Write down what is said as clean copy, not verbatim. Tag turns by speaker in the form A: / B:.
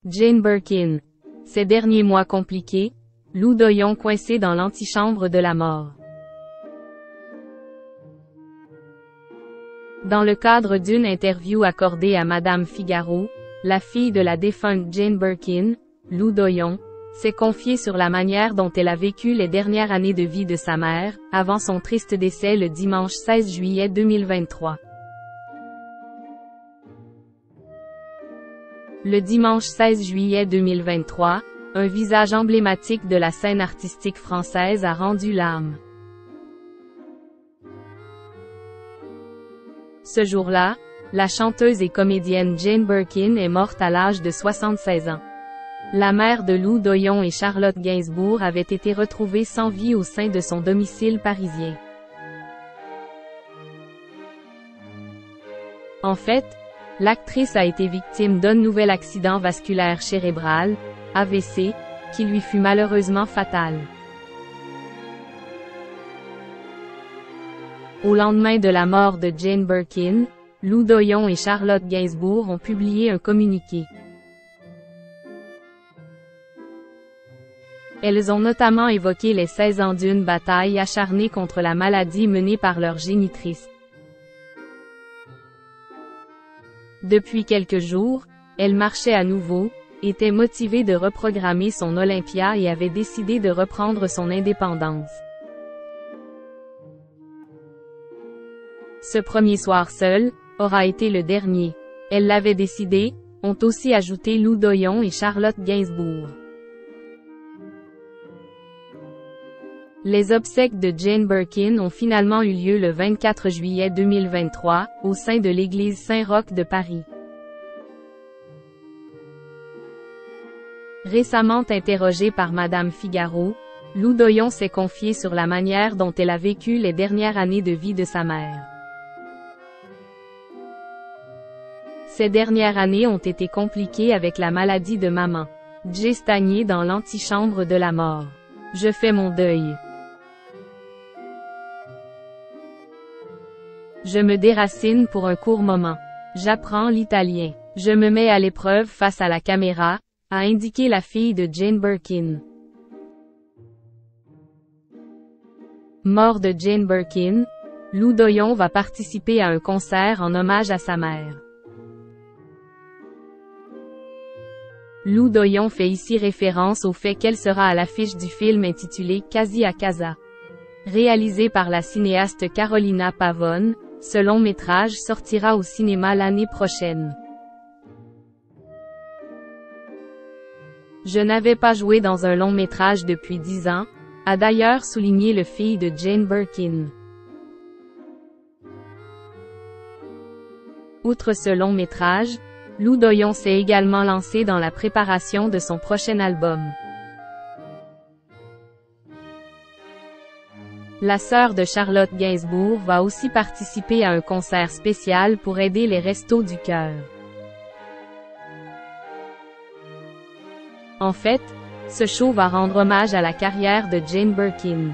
A: Jane Birkin. Ces derniers mois compliqués, Lou Doyon coincé dans l'antichambre de la mort. Dans le cadre d'une interview accordée à Madame Figaro, la fille de la défunte Jane Birkin, Lou Doyon, s'est confiée sur la manière dont elle a vécu les dernières années de vie de sa mère, avant son triste décès le dimanche 16 juillet 2023. Le dimanche 16 juillet 2023, un visage emblématique de la scène artistique française a rendu l'âme. Ce jour-là, la chanteuse et comédienne Jane Birkin est morte à l'âge de 76 ans. La mère de Lou Doyon et Charlotte Gainsbourg avait été retrouvée sans vie au sein de son domicile parisien. En fait, l'actrice a été victime d'un nouvel accident vasculaire cérébral, AVC, qui lui fut malheureusement fatal. Au lendemain de la mort de Jane Birkin, Lou Doyon et Charlotte Gainsbourg ont publié un communiqué. Elles ont notamment évoqué les 16 ans d'une bataille acharnée contre la maladie menée par leur génitrice. Depuis quelques jours, elle marchait à nouveau, était motivée de reprogrammer son Olympia et avait décidé de reprendre son indépendance. Ce premier soir seul, aura été le dernier. Elle l'avait décidé, ont aussi ajouté Lou Doyon et Charlotte Gainsbourg. Les obsèques de Jane Birkin ont finalement eu lieu le 24 juillet 2023, au sein de l'église Saint-Roch de Paris. Récemment interrogée par Madame Figaro, Lou Doyon s'est confiée sur la manière dont elle a vécu les dernières années de vie de sa mère. Ces dernières années ont été compliquées avec la maladie de maman. J'ai stagné dans l'antichambre de la mort. Je fais mon deuil. Je me déracine pour un court moment. J'apprends l'italien. Je me mets à l'épreuve face à la caméra, a indiqué la fille de Jane Birkin. Mort de Jane Birkin, Lou Doyon va participer à un concert en hommage à sa mère. Lou Doyon fait ici référence au fait qu'elle sera à l'affiche du film intitulé Casi a Casa. Réalisé par la cinéaste Carolina Pavone, ce long métrage sortira au cinéma l'année prochaine. Je n'avais pas joué dans un long métrage depuis 10 ans, a d'ailleurs souligné le fille de Jane Birkin. Outre ce long métrage, Lou Doyon s'est également lancé dans la préparation de son prochain album. La sœur de Charlotte Gainsbourg va aussi participer à un concert spécial pour aider les Restos du Cœur. En fait, ce show va rendre hommage à la carrière de Jane Birkin.